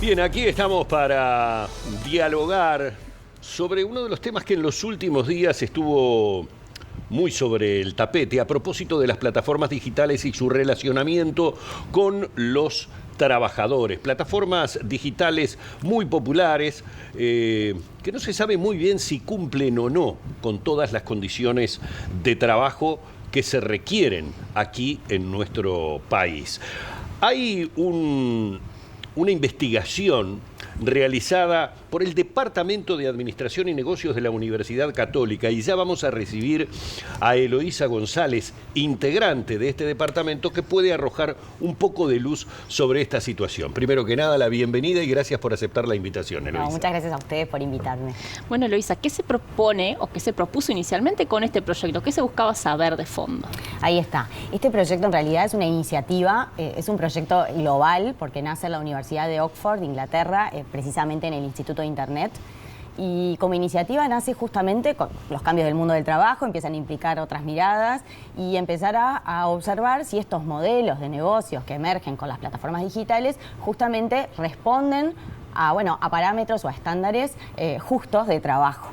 Bien, aquí estamos para dialogar sobre uno de los temas que en los últimos días estuvo muy sobre el tapete a propósito de las plataformas digitales y su relacionamiento con los trabajadores. Plataformas digitales muy populares que no se sabe muy bien si cumplen o no con todas las condiciones de trabajo que se requieren aquí en nuestro país. Hay una investigación realizada por el Departamento de Administración y Negocios de la Universidad Católica, y ya vamos a recibir a Eloísa González, integrante de este departamento, que puede arrojar un poco de luz sobre esta situación. Primero que nada, la bienvenida y gracias por aceptar la invitación, Eloísa. Muchas gracias a ustedes por invitarme. Bueno, Eloísa, ¿qué se propone o qué se propuso inicialmente con este proyecto? ¿Qué se buscaba saber de fondo? Ahí está. Este proyecto en realidad es una iniciativa, es un proyecto global porque nace en la Universidad de Oxford, Inglaterra, precisamente en el Instituto de Internet. Y como iniciativa nace justamente con los cambios del mundo del trabajo, empiezan a implicar otras miradas y empezar a observar si estos modelos de negocios que emergen con las plataformas digitales justamente responden a parámetros o a estándares justos de trabajo.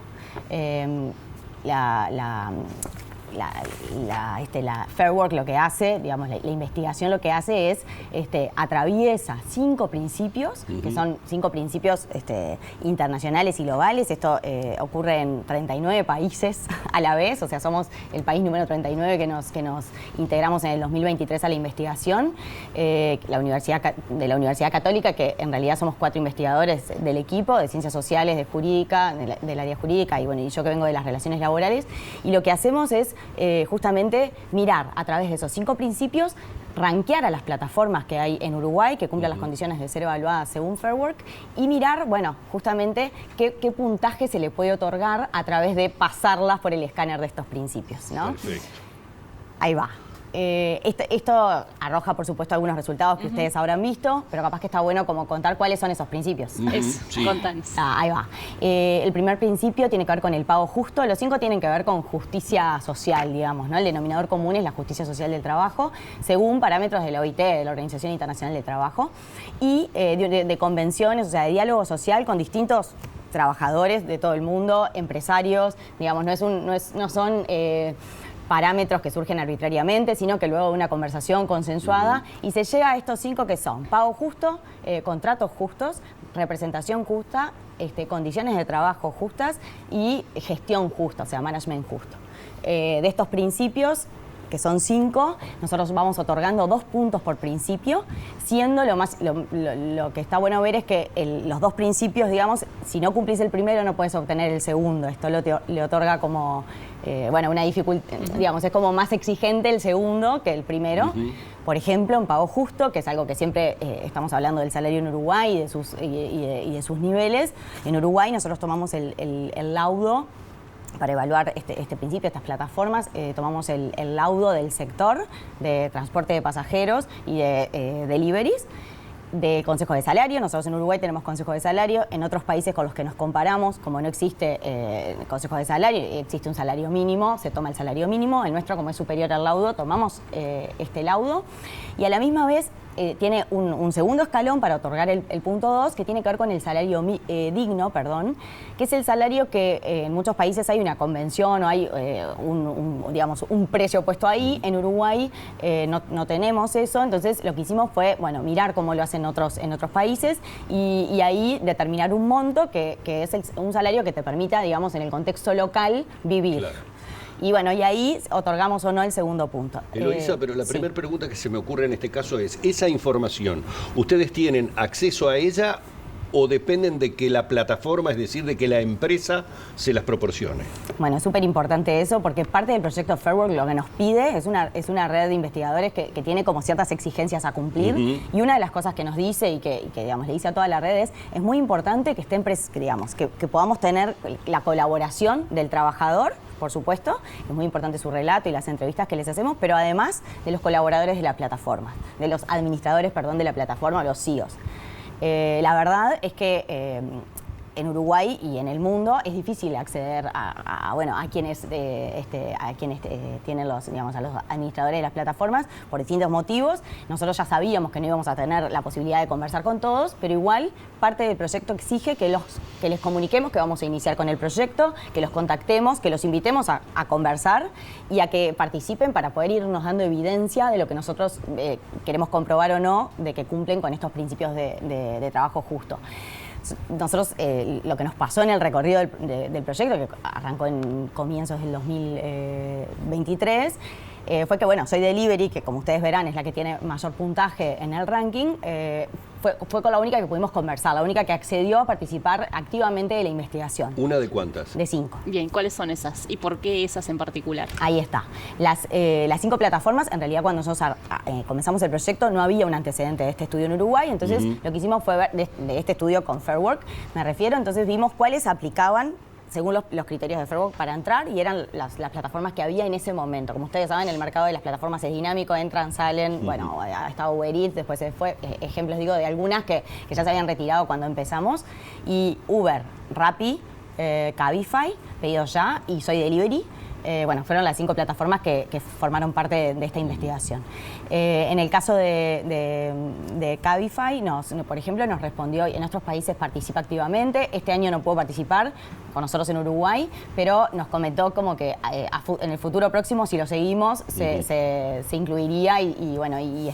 La Fair Work lo que hace, digamos, la investigación lo que hace es atraviesa 5 principios, que son 5 principios internacionales y globales. Esto ocurre en 39 países a la vez, o sea, somos el país número 39 que nos integramos en el 2023 a la investigación. De la Universidad Católica, que en realidad somos 4 investigadores del equipo, de Ciencias Sociales, de Jurídica, del área jurídica, y yo que vengo de las relaciones laborales, y lo que hacemos es justamente mirar a través de esos 5 principios, rankear a las plataformas que hay en Uruguay que cumplan las condiciones de ser evaluadas según Fair Work y mirar, justamente qué puntaje se le puede otorgar a través de pasarlas por el escáner de estos principios, ¿no? Perfecto. Ahí va. Esto arroja, por supuesto, algunos resultados que ustedes habrán visto, pero capaz que está bueno como contar cuáles son esos principios. Sí. Contanos. Ahí va. El primer principio tiene que ver con el pago justo. Los 5 tienen que ver con justicia social, digamos, ¿no? El denominador común es la justicia social del trabajo, según parámetros de la OIT, de la Organización Internacional del Trabajo, y de convenciones, o sea, de diálogo social con distintos trabajadores de todo el mundo, empresarios, digamos, no son parámetros que surgen arbitrariamente, sino que luego de una conversación consensuada y se llega a estos 5 que son pago justo, contratos justos, representación justa, condiciones de trabajo justas y gestión justa, o sea, management justo. De estos principios, que son 5, nosotros vamos otorgando 2 puntos por principio, siendo lo que está bueno ver es que los 2 principios, digamos, si no cumplís el primero no puedes obtener el segundo. Esto le otorga como una dificultad, digamos, es como más exigente el segundo que el primero. Por ejemplo, en pago justo, que es algo que siempre estamos hablando del salario en Uruguay y de sus niveles. En Uruguay nosotros tomamos el laudo para evaluar este principio, estas plataformas. Tomamos el laudo del sector de transporte de pasajeros y de deliveries, de consejo de salario. Nosotros en Uruguay tenemos consejo de salario. En otros países con los que nos comparamos, como no existe consejo de salario, existe un salario mínimo, se toma el salario mínimo. El nuestro, como es superior al laudo, tomamos este laudo. Y a la misma vez tiene un segundo escalón para otorgar el punto 2, que tiene que ver con el salario digno, que es el salario que en muchos países hay una convención o hay un precio puesto ahí. En Uruguay no tenemos eso, entonces lo que hicimos fue mirar cómo lo hacen otros países y ahí determinar un monto que es un salario que te permita, digamos, en el contexto local vivir. Claro. Y ahí otorgamos o no el segundo punto. Eloísa, pero la primera pregunta que se me ocurre en este caso es, ¿esa información, ustedes tienen acceso a ella o dependen de que la plataforma, es decir, de que la empresa se las proporcione? Bueno, es súper importante eso porque parte del proyecto Fair Work lo que nos pide es una red de investigadores que tiene como ciertas exigencias a cumplir. Y una de las cosas que nos dice y que digamos, le dice a toda la red es muy importante que estén, que podamos tener la colaboración del trabajador, por supuesto, es muy importante su relato y las entrevistas que les hacemos, pero además de los colaboradores de la plataforma, de los administradores, de la plataforma, los CEOs. La verdad es que en Uruguay y en el mundo es difícil acceder a quienes, tienen digamos, a los administradores de las plataformas por distintos motivos. Nosotros ya sabíamos que no íbamos a tener la posibilidad de conversar con todos, pero igual parte del proyecto exige que les comuniquemos que vamos a iniciar con el proyecto, que los contactemos, que los invitemos a conversar y a que participen para poder irnos dando evidencia de lo que nosotros queremos comprobar o no de que cumplen con estos principios de trabajo justo. Nosotros, lo que nos pasó en el recorrido del proyecto, que arrancó en comienzos del 2023, fue que, Soy Delivery, que como ustedes verán es la que tiene mayor puntaje en el ranking, fue con la única que pudimos conversar, la única que accedió a participar activamente de la investigación. ¿Una de cuántas? De 5. Bien, ¿cuáles son esas? ¿Y por qué esas en particular? Ahí está. Las 5 plataformas, en realidad cuando nosotros comenzamos el proyecto no había un antecedente de este estudio en Uruguay, entonces lo que hicimos fue ver de este estudio con Fair Work, me refiero, entonces vimos cuáles aplicaban según los criterios de Fair Work para entrar y eran las plataformas que había en ese momento. Como ustedes saben, el mercado de las plataformas es dinámico, entran, salen, ha estado Uber Eats, después se fue, ejemplos digo de algunas que ya se habían retirado cuando empezamos, y Uber, Rappi, Cabify, Pedido Ya y Soy Delivery. Fueron las 5 plataformas que formaron parte de esta investigación. En el caso de Cabify, por ejemplo, nos respondió, en otros países participa activamente, este año no pudo participar con nosotros en Uruguay, pero nos comentó como que en el futuro próximo, si lo seguimos, se incluiría y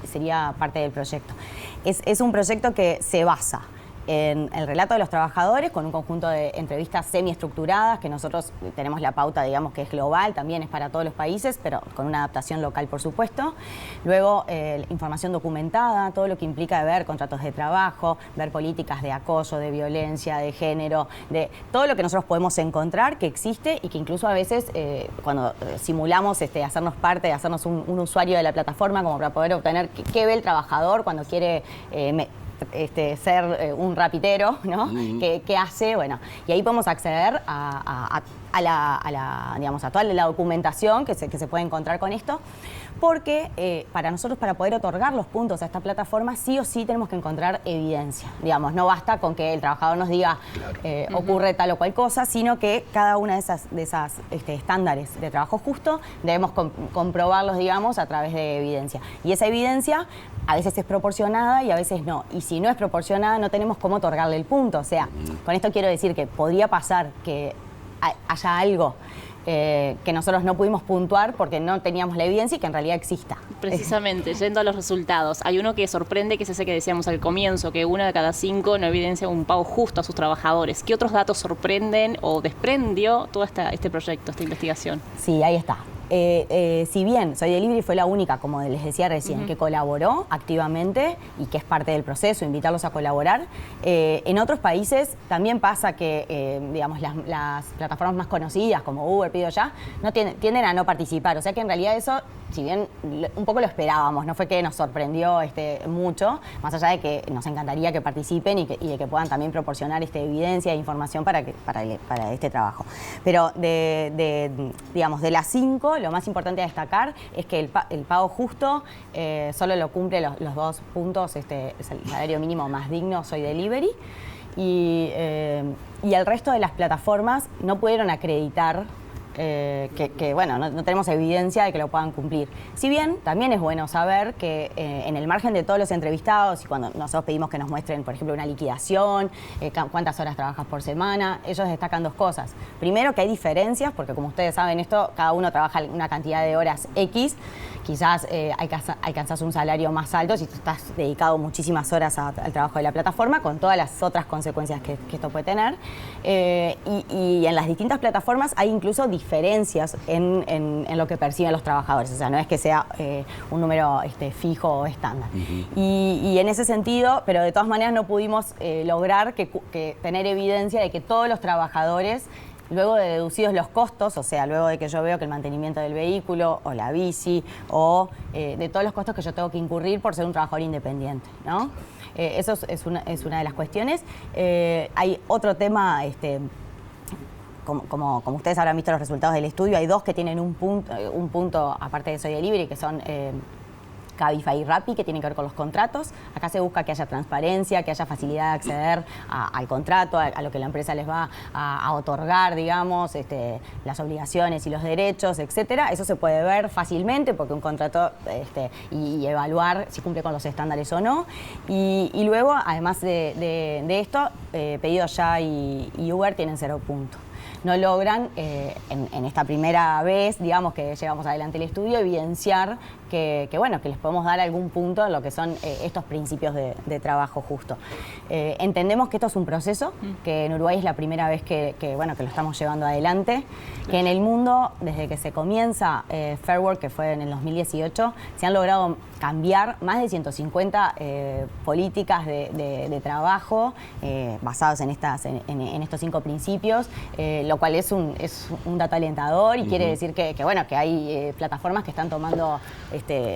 sería parte del proyecto. Es un proyecto que se basa en el relato de los trabajadores con un conjunto de entrevistas semiestructuradas que nosotros tenemos la pauta, digamos, que es global, también es para todos los países, pero con una adaptación local, por supuesto. Luego, información documentada, todo lo que implica ver contratos de trabajo, ver políticas de acoso, de violencia, de género, de todo lo que nosotros podemos encontrar que existe y que incluso a veces cuando simulamos hacernos parte, de hacernos un usuario de la plataforma como para poder obtener qué ve el trabajador cuando quiere ser un rapitero, ¿no? ¿Qué hace? Y ahí podemos acceder a toda la documentación que se puede encontrar con esto, porque para nosotros, para poder otorgar los puntos a esta plataforma, sí o sí tenemos que encontrar evidencia. Digamos, no basta con que el trabajador nos diga ocurre tal o cual cosa, sino que cada una de esas estándares de trabajo justo debemos comprobarlos, digamos, a través de evidencia. Y esa evidencia a veces es proporcionada y a veces no. Y si no es proporcionada, no tenemos cómo otorgarle el punto. O sea, con esto quiero decir que podría pasar que haya algo que nosotros no pudimos puntuar porque no teníamos la evidencia y que en realidad exista. Precisamente, yendo a los resultados, hay uno que sorprende, que es ese que decíamos al comienzo, que 1 de cada 5 no evidencia un pago justo a sus trabajadores. ¿Qué otros datos sorprenden o desprendió todo este proyecto, esta investigación? Sí, ahí está. Si bien Soy Delivery fue la única, como les decía recién, que colaboró activamente y que es parte del proceso, invitarlos a colaborar, en otros países también pasa que, digamos, las plataformas más conocidas como Uber, Pedido Ya, tienden a no participar. O sea que en realidad eso, si bien un poco lo esperábamos, no fue que nos sorprendió mucho, más allá de que nos encantaría que participen y de que puedan también proporcionar evidencia e información para este trabajo. Pero digamos, de las 5, lo más importante a destacar es que el pago justo solo lo cumple los 2 puntos, es el salario mínimo más digno, Soy Delivery, y el resto de las plataformas no pudieron acreditar no tenemos evidencia de que lo puedan cumplir. Si bien también es bueno saber que en el margen de todos los entrevistados y cuando nosotros pedimos que nos muestren, por ejemplo, una liquidación, cuántas horas trabajas por semana, ellos destacan 2 cosas. Primero, que hay diferencias, porque como ustedes saben esto, cada uno trabaja una cantidad de horas X, quizás alcanzás un salario más alto si tú estás dedicado muchísimas horas al trabajo de la plataforma, con todas las otras consecuencias que esto puede tener. Y en las distintas plataformas hay incluso diferencias en lo que perciben los trabajadores. O sea, no es que sea un número fijo o estándar. Y en ese sentido, pero de todas maneras no pudimos lograr que tener evidencia de que todos los trabajadores, luego de deducidos los costos, o sea, luego de que yo veo que el mantenimiento del vehículo o la bici o de todos los costos que yo tengo que incurrir por ser un trabajador independiente, ¿no? Eso es una de las cuestiones. Hay otro tema, como ustedes habrán visto los resultados del estudio, hay 2 que tienen un punto aparte de Soy Delivery, que son Cabify y Rappi, que tiene que ver con los contratos. Acá se busca que haya transparencia, que haya facilidad de acceder al contrato, a lo que la empresa les va a otorgar, digamos, las obligaciones y los derechos, etcétera. Eso se puede ver fácilmente porque un contrato y evaluar si cumple con los estándares o no. Y luego, además de esto, Pedido Ya y Uber tienen 0 puntos. No logran, en esta primera vez, digamos, que llevamos adelante el estudio, evidenciar que les podemos dar algún punto en lo que son estos principios de trabajo justo. Entendemos que esto es un proceso, que en Uruguay es la primera vez que lo estamos llevando adelante, que en el mundo, desde que se comienza Fair Work, que fue en el 2018, se han logrado cambiar más de 150 políticas de trabajo basadas en estos 5 principios, lo cual es un dato alentador y quiere decir que hay plataformas que están tomando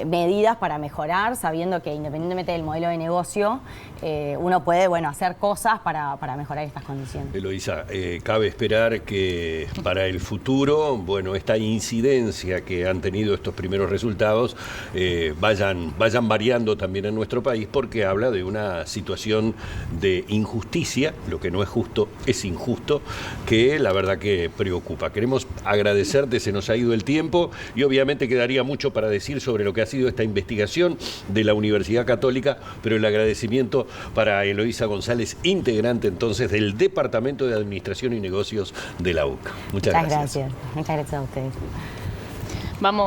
medidas para mejorar, sabiendo que independientemente del modelo de negocio, uno puede hacer cosas para mejorar estas condiciones. Eloísa, cabe esperar que para el futuro, esta incidencia que han tenido estos primeros resultados vayan variando también en nuestro país, porque habla de una situación de injusticia. Lo que no es justo es injusto, que la verdad que preocupa. Queremos agradecerte, se nos ha ido el tiempo y obviamente quedaría mucho para decir sobre lo que ha sido esta investigación de la Universidad Católica, pero el agradecimiento para Eloísa González, integrante entonces del Departamento de Administración y Negocios de la UCA. Muchas gracias. Muchas gracias a ustedes. Vamos.